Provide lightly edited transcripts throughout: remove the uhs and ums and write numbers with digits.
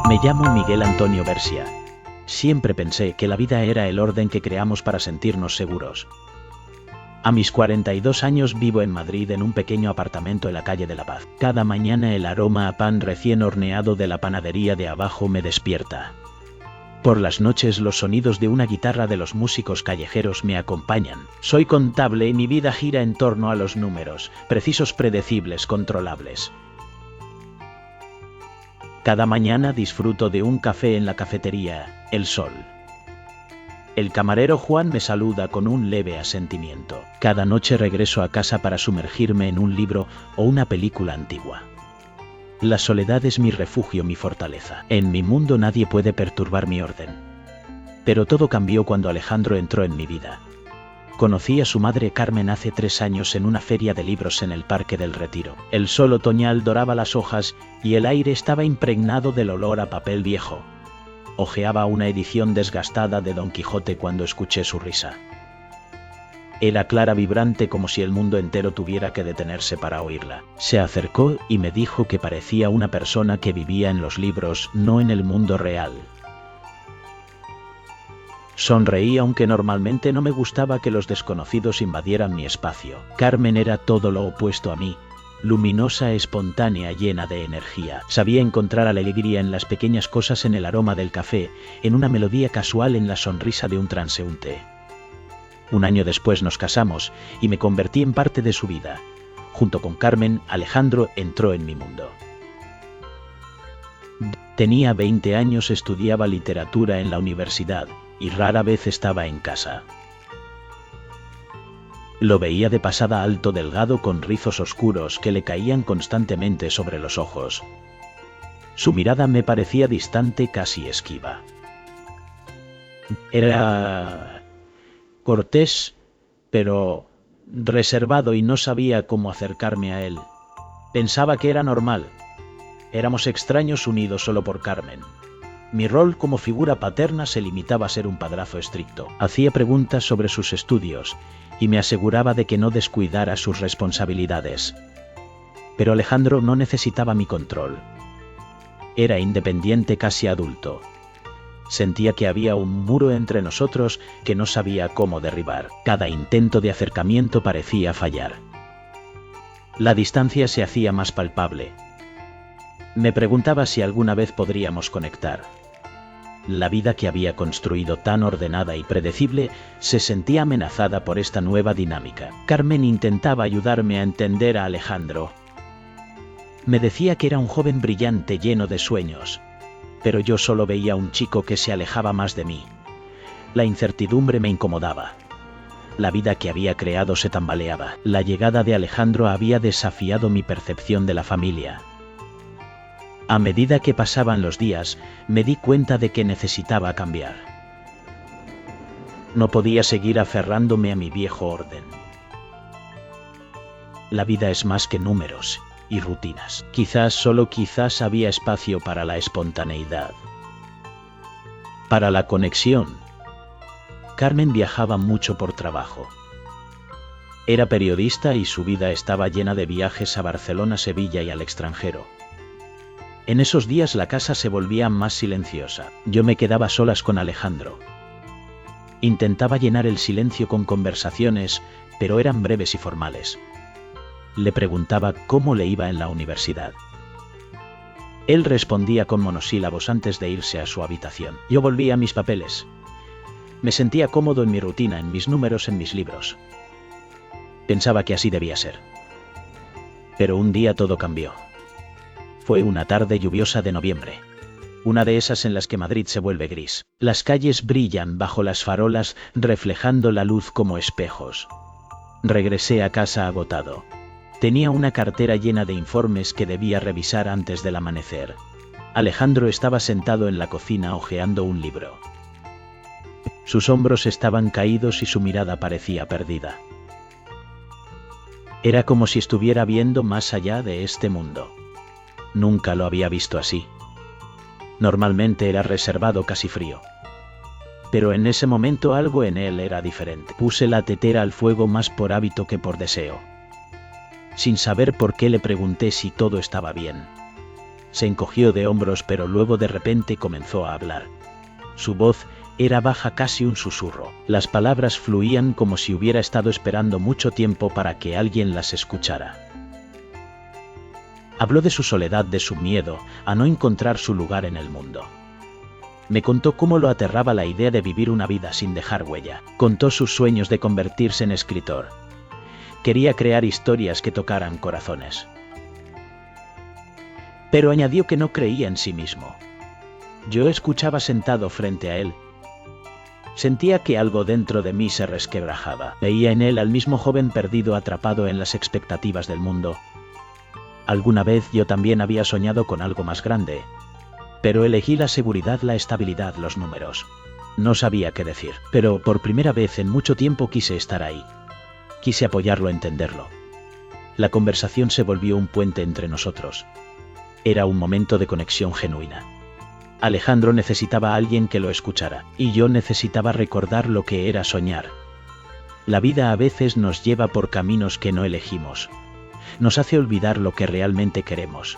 Me llamo Miguel Antonio Bersia. Siempre pensé que la vida era el orden que creamos para sentirnos seguros. A mis 42 años vivo en Madrid en un pequeño apartamento en la calle de la Paz. Cada mañana el aroma a pan recién horneado de la panadería de abajo me despierta. Por las noches los sonidos de una guitarra de los músicos callejeros me acompañan. Soy contable y mi vida gira en torno a los números, precisos, predecibles, controlables. Cada mañana disfruto de un café en la cafetería, El Sol. El camarero Juan me saluda con un leve asentimiento. Cada noche regreso a casa para sumergirme en un libro o una película antigua. La soledad es mi refugio, mi fortaleza. En mi mundo nadie puede perturbar mi orden. Pero todo cambió cuando Alejandro entró en mi vida. Conocí a su madre Carmen hace 3 años en una feria de libros en el Parque del Retiro. El sol otoñal doraba las hojas y el aire estaba impregnado del olor a papel viejo. Hojeaba una edición desgastada de Don Quijote cuando escuché su risa. Era clara, vibrante, como si el mundo entero tuviera que detenerse para oírla. Se acercó y me dijo que parecía una persona que vivía en los libros, no en el mundo real. Sonreí, aunque normalmente no me gustaba que los desconocidos invadieran mi espacio. Carmen era todo lo opuesto a mí. Luminosa, espontánea, llena de energía. Sabía encontrar alegría en las pequeñas cosas, en el aroma del café, en una melodía casual, en la sonrisa de un transeúnte. Un año después nos casamos y me convertí en parte de su vida. Junto con Carmen, Alejandro entró en mi mundo. Tenía 20 años, estudiaba literatura en la universidad y rara vez estaba en casa. Lo veía de pasada, alto, delgado, con rizos oscuros que le caían constantemente sobre los ojos. Su mirada me parecía distante, casi esquiva. Era cortés, pero reservado, y no sabía cómo acercarme a él. Pensaba que era normal. Éramos extraños unidos solo por Carmen. Mi rol como figura paterna se limitaba a ser un padrazo estricto. Hacía preguntas sobre sus estudios y me aseguraba de que no descuidara sus responsabilidades. Pero Alejandro no necesitaba mi control. Era independiente, casi adulto. Sentía que había un muro entre nosotros que no sabía cómo derribar. Cada intento de acercamiento parecía fallar. La distancia se hacía más palpable. Me preguntaba si alguna vez podríamos conectar. La vida que había construido, tan ordenada y predecible, se sentía amenazada por esta nueva dinámica. Carmen intentaba ayudarme a entender a Alejandro. Me decía que era un joven brillante, lleno de sueños. Pero yo solo veía un chico que se alejaba más de mí. La incertidumbre me incomodaba. La vida que había creado se tambaleaba. La llegada de Alejandro había desafiado mi percepción de la familia. A medida que pasaban los días, me di cuenta de que necesitaba cambiar. No podía seguir aferrándome a mi viejo orden. La vida es más que números y rutinas. Quizás, solo quizás, había espacio para la espontaneidad, para la conexión. Carmen viajaba mucho por trabajo. Era periodista y su vida estaba llena de viajes a Barcelona, Sevilla y al extranjero. En esos días la casa se volvía más silenciosa. Yo me quedaba a solas con Alejandro. Intentaba llenar el silencio con conversaciones, pero eran breves y formales. Le preguntaba cómo le iba en la universidad. Él respondía con monosílabos antes de irse a su habitación. Yo volvía a mis papeles. Me sentía cómodo en mi rutina, en mis números, en mis libros. Pensaba que así debía ser. Pero un día todo cambió. Fue una tarde lluviosa de noviembre. Una de esas en las que Madrid se vuelve gris. Las calles brillan bajo las farolas, reflejando la luz como espejos. Regresé a casa agotado. Tenía una cartera llena de informes que debía revisar antes del amanecer. Alejandro estaba sentado en la cocina hojeando un libro. Sus hombros estaban caídos y su mirada parecía perdida. Era como si estuviera viendo más allá de este mundo. Nunca lo había visto así. Normalmente era reservado, casi frío. Pero en ese momento algo en él era diferente. Puse la tetera al fuego más por hábito que por deseo. Sin saber por qué le pregunté si todo estaba bien. Se encogió de hombros, pero luego de repente comenzó a hablar. Su voz era baja, casi un susurro. Las palabras fluían como si hubiera estado esperando mucho tiempo para que alguien las escuchara. Habló de su soledad, de su miedo a no encontrar su lugar en el mundo. Me contó cómo lo aterraba la idea de vivir una vida sin dejar huella. Contó sus sueños de convertirse en escritor. Quería crear historias que tocaran corazones. Pero añadió que no creía en sí mismo. Yo escuchaba sentado frente a él. Sentía que algo dentro de mí se resquebrajaba. Veía en él al mismo joven perdido, atrapado en las expectativas del mundo. Alguna vez yo también había soñado con algo más grande, pero elegí la seguridad, la estabilidad, los números. No sabía qué decir, pero por primera vez en mucho tiempo quise estar ahí. Quise apoyarlo, entenderlo. La conversación se volvió un puente entre nosotros. Era un momento de conexión genuina. Alejandro necesitaba a alguien que lo escuchara, y yo necesitaba recordar lo que era soñar. La vida a veces nos lleva por caminos que no elegimos. Nos hace olvidar lo que realmente queremos.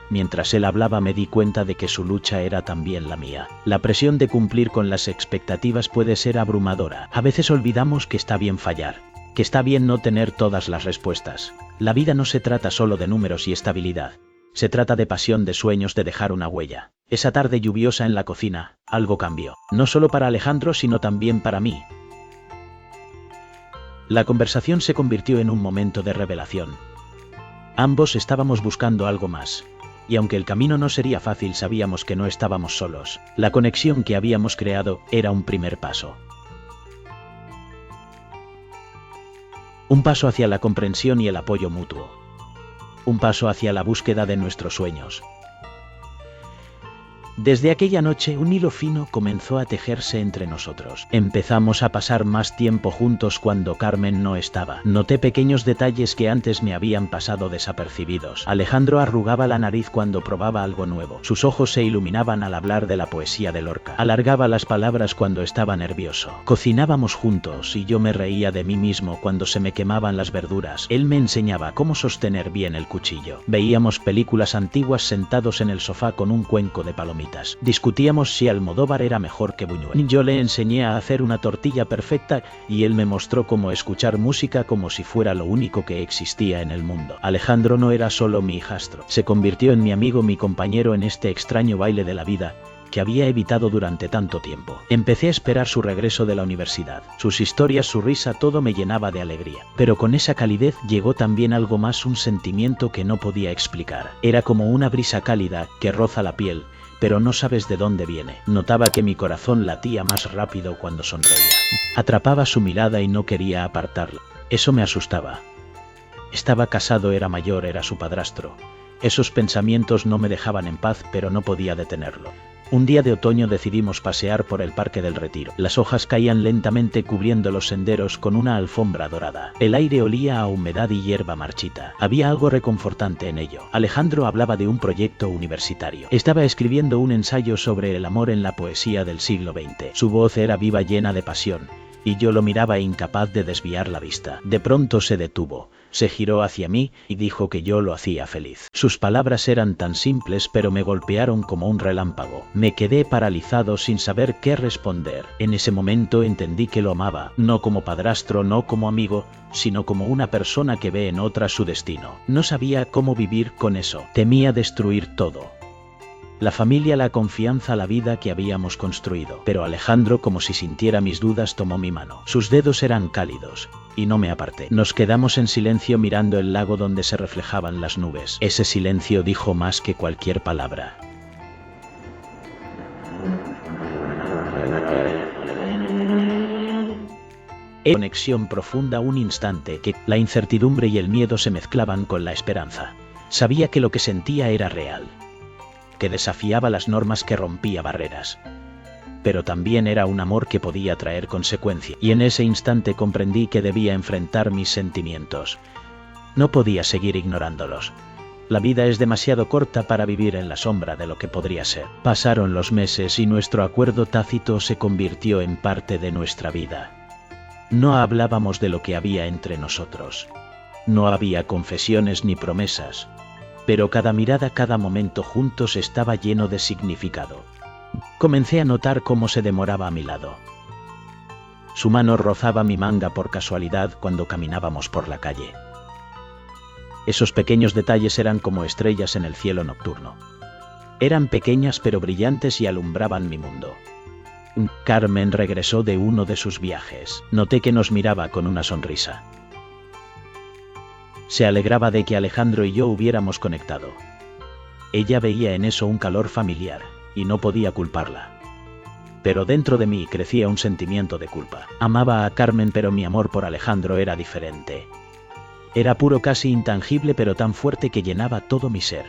Mientras él hablaba me di cuenta de que su lucha era también la mía. La presión de cumplir con las expectativas puede ser abrumadora. A veces olvidamos que está bien fallar, que está bien no tener todas las respuestas. La vida no se trata solo de números y estabilidad. Se trata de pasión, de sueños, de dejar una huella. Esa tarde lluviosa en la cocina, algo cambió. No solo para Alejandro, sino también para mí. La conversación se convirtió en un momento de revelación. Ambos estábamos buscando algo más. Y aunque el camino no sería fácil, sabíamos que no estábamos solos. La conexión que habíamos creado era un primer paso. Un paso hacia la comprensión y el apoyo mutuo. Un paso hacia la búsqueda de nuestros sueños. Desde aquella noche, un hilo fino comenzó a tejerse entre nosotros. Empezamos a pasar más tiempo juntos cuando Carmen no estaba. Noté pequeños detalles que antes me habían pasado desapercibidos. Alejandro arrugaba la nariz cuando probaba algo nuevo. Sus ojos se iluminaban al hablar de la poesía de Lorca. Alargaba las palabras cuando estaba nervioso. Cocinábamos juntos y yo me reía de mí mismo cuando se me quemaban las verduras. Él me enseñaba cómo sostener bien el cuchillo. Veíamos películas antiguas sentados en el sofá con un cuenco de palomitas. Discutíamos si Almodóvar era mejor que Buñuel. Yo le enseñé a hacer una tortilla perfecta y él me mostró cómo escuchar música como si fuera lo único que existía en el mundo. Alejandro no era solo mi hijastro, se convirtió en mi amigo, mi compañero en este extraño baile de la vida que había evitado durante tanto tiempo. Empecé a esperar su regreso de la universidad. Sus historias, su risa, todo me llenaba de alegría. Pero con esa calidez llegó también algo más, un sentimiento que no podía explicar. Era como una brisa cálida que roza la piel, pero no sabes de dónde viene. Notaba que mi corazón latía más rápido cuando sonreía. Atrapaba su mirada y no quería apartarla. Eso me asustaba. Estaba casado, era mayor, era su padrastro. Esos pensamientos no me dejaban en paz, pero no podía detenerlo. Un día de otoño decidimos pasear por el Parque del Retiro. Las hojas caían lentamente cubriendo los senderos con una alfombra dorada. El aire olía a humedad y hierba marchita. Había algo reconfortante en ello. Alejandro hablaba de un proyecto universitario. Estaba escribiendo un ensayo sobre el amor en la poesía del siglo XX. Su voz era viva, llena de pasión, y yo lo miraba incapaz de desviar la vista. De pronto se detuvo. Se giró hacia mí y dijo que yo lo hacía feliz. Sus palabras eran tan simples, pero me golpearon como un relámpago. Me quedé paralizado sin saber qué responder. En ese momento entendí que lo amaba, no como padrastro, no como amigo, sino como una persona que ve en otra su destino. No sabía cómo vivir con eso. Temía destruir todo. La familia, la confianza, la vida que habíamos construido. Pero Alejandro, como si sintiera mis dudas, tomó mi mano. Sus dedos eran cálidos, y no me aparté. Nos quedamos en silencio mirando el lago donde se reflejaban las nubes. Ese silencio dijo más que cualquier palabra. Conexión profunda, un instante que la incertidumbre y el miedo se mezclaban con la esperanza. Sabía que lo que sentía era real, que desafiaba las normas, que rompía barreras. Pero también era un amor que podía traer consecuencias, y en ese instante comprendí que debía enfrentar mis sentimientos. No podía seguir ignorándolos. La vida es demasiado corta para vivir en la sombra de lo que podría ser. Pasaron los meses y nuestro acuerdo tácito se convirtió en parte de nuestra vida. No hablábamos de lo que había entre nosotros. No había confesiones ni promesas. pero cada mirada, cada momento juntos estaba lleno de significado. Comencé a notar cómo se demoraba a mi lado. Su mano rozaba mi manga por casualidad cuando caminábamos por la calle. Esos pequeños detalles eran como estrellas en el cielo nocturno. Eran pequeñas pero brillantes y alumbraban mi mundo. Carmen regresó de uno de sus viajes. Noté que nos miraba con una sonrisa. Se alegraba de que Alejandro y yo hubiéramos conectado. Ella veía en eso un calor familiar, y no podía culparla. Pero dentro de mí crecía un sentimiento de culpa. Amaba a Carmen, pero mi amor por Alejandro era diferente. Era puro, casi intangible, pero tan fuerte que llenaba todo mi ser.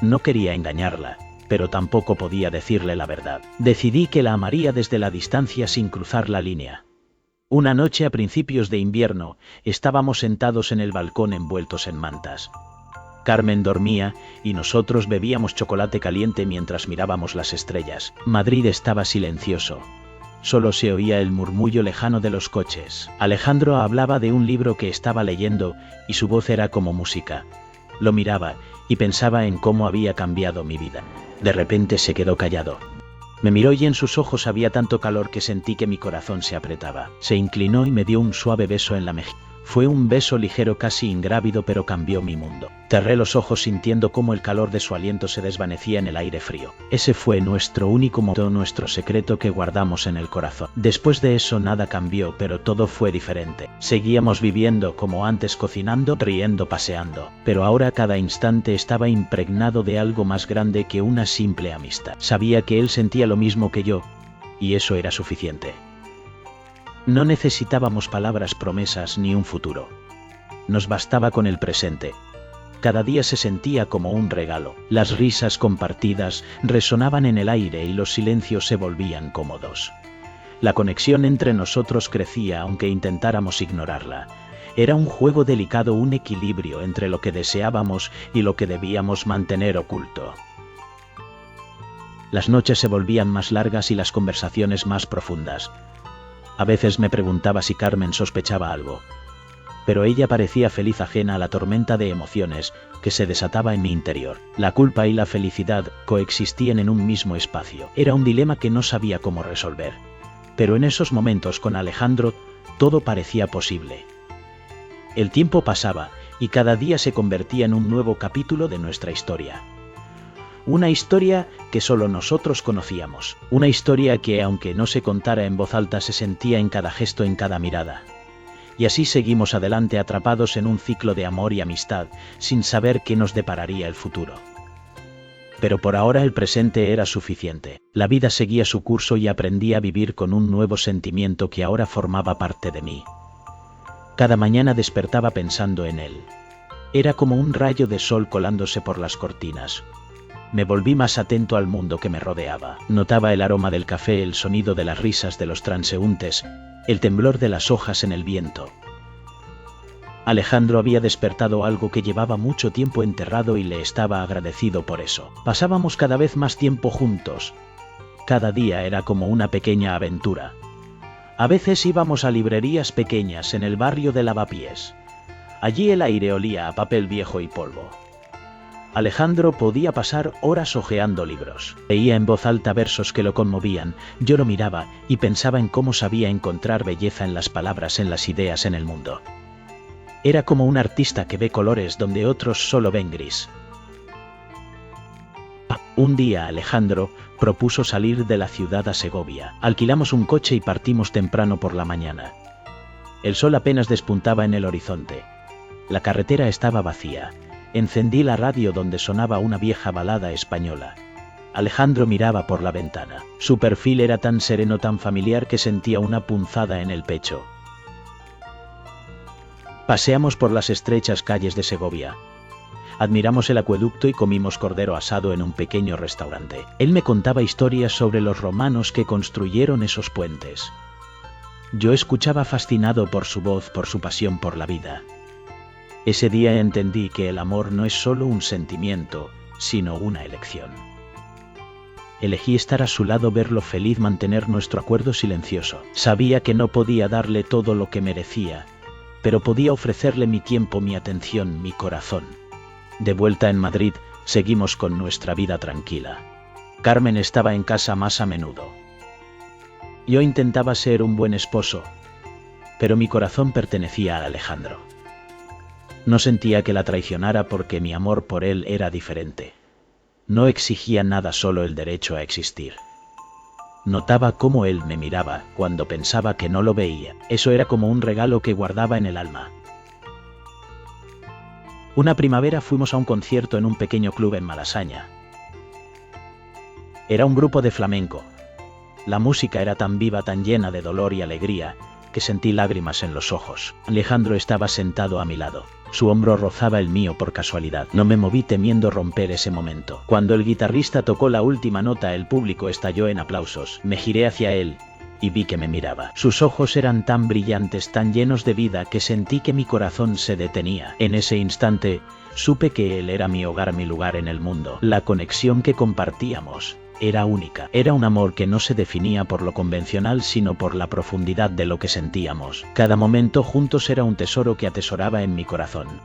No quería engañarla, pero tampoco podía decirle la verdad. Decidí que la amaría desde la distancia sin cruzar la línea. Una noche a principios de invierno, estábamos sentados en el balcón envueltos en mantas. Carmen dormía y nosotros bebíamos chocolate caliente mientras mirábamos las estrellas. Madrid estaba silencioso. Solo se oía el murmullo lejano de los coches. Alejandro hablaba de un libro que estaba leyendo y su voz era como música. Lo miraba y pensaba en cómo había cambiado mi vida. De repente se quedó callado. Me miró y en sus ojos había tanto calor que sentí que mi corazón se apretaba. Se inclinó y me dio un suave beso en la mejilla. Fue un beso ligero, casi ingrávido, pero cambió mi mundo. Cerré los ojos sintiendo cómo el calor de su aliento se desvanecía en el aire frío. Ese fue nuestro único momento, nuestro secreto que guardamos en el corazón. Después de eso nada cambió, pero todo fue diferente. Seguíamos viviendo como antes, cocinando, riendo, paseando. Pero ahora cada instante estaba impregnado de algo más grande que una simple amistad. Sabía que él sentía lo mismo que yo, y eso era suficiente. No necesitábamos palabras, promesas ni un futuro. Nos bastaba con el presente. Cada día se sentía como un regalo. Las risas compartidas resonaban en el aire y los silencios se volvían cómodos. La conexión entre nosotros crecía aunque intentáramos ignorarla. Era un juego delicado, un equilibrio entre lo que deseábamos y lo que debíamos mantener oculto. Las noches se volvían más largas y las conversaciones más profundas. A veces me preguntaba si Carmen sospechaba algo, pero ella parecía feliz, ajena a la tormenta de emociones que se desataba en mi interior. La culpa y la felicidad coexistían en un mismo espacio. Era un dilema que no sabía cómo resolver, pero en esos momentos con Alejandro todo parecía posible. El tiempo pasaba y cada día se convertía en un nuevo capítulo de nuestra historia. Una historia que solo nosotros conocíamos. Una historia que, aunque no se contara en voz alta, se sentía en cada gesto, en cada mirada. Y así seguimos adelante, atrapados en un ciclo de amor y amistad, sin saber qué nos depararía el futuro. Pero por ahora el presente era suficiente. La vida seguía su curso y aprendí a vivir con un nuevo sentimiento que ahora formaba parte de mí. Cada mañana despertaba pensando en él. Era como un rayo de sol colándose por las cortinas. Me volví más atento al mundo que me rodeaba. Notaba el aroma del café, el sonido de las risas de los transeúntes, el temblor de las hojas en el viento. Alejandro había despertado algo que llevaba mucho tiempo enterrado y le estaba agradecido por eso. Pasábamos cada vez más tiempo juntos. Cada día era como una pequeña aventura. A veces íbamos a librerías pequeñas en el barrio de Lavapiés. Allí el aire olía a papel viejo y polvo. Alejandro podía pasar horas hojeando libros. Leía en voz alta versos que lo conmovían. Yo lo miraba y pensaba en cómo sabía encontrar belleza en las palabras, en las ideas, en el mundo. Era como un artista que ve colores donde otros solo ven gris. Un día Alejandro propuso salir de la ciudad a Segovia. Alquilamos un coche y partimos temprano por la mañana. El sol apenas despuntaba en el horizonte. La carretera estaba vacía. Encendí la radio donde sonaba una vieja balada española. Alejandro miraba por la ventana. Su perfil era tan sereno, tan familiar, que sentía una punzada en el pecho. Paseamos por las estrechas calles de Segovia. Admiramos el acueducto y comimos cordero asado en un pequeño restaurante. Él me contaba historias sobre los romanos que construyeron esos puentes. Yo escuchaba fascinado por su voz, por su pasión por la vida. Ese día entendí que el amor no es solo un sentimiento, sino una elección. Elegí estar a su lado, verlo feliz, mantener nuestro acuerdo silencioso. Sabía que no podía darle todo lo que merecía, pero podía ofrecerle mi tiempo, mi atención, mi corazón. De vuelta en Madrid, seguimos con nuestra vida tranquila. Carmen estaba en casa más a menudo. Yo intentaba ser un buen esposo, pero mi corazón pertenecía a Alejandro. No sentía que la traicionara porque mi amor por él era diferente. No exigía nada, solo el derecho a existir. Notaba cómo él me miraba cuando pensaba que no lo veía. Eso era como un regalo que guardaba en el alma. Una primavera fuimos a un concierto en un pequeño club en Malasaña. Era un grupo de flamenco. La música era tan viva, tan llena de dolor y alegría, que sentí lágrimas en los ojos. Alejandro estaba sentado a mi lado. Su hombro rozaba el mío por casualidad. No me moví temiendo romper ese momento. Cuando el guitarrista tocó la última nota, el público estalló en aplausos. Me giré hacia él y vi que me miraba. Sus ojos eran tan brillantes, tan llenos de vida, que sentí que mi corazón se detenía. En ese instante, supe que él era mi hogar, mi lugar en el mundo. La conexión que compartíamos era única. Era un amor que no se definía por lo convencional, sino por la profundidad de lo que sentíamos. Cada momento juntos era un tesoro que atesoraba en mi corazón.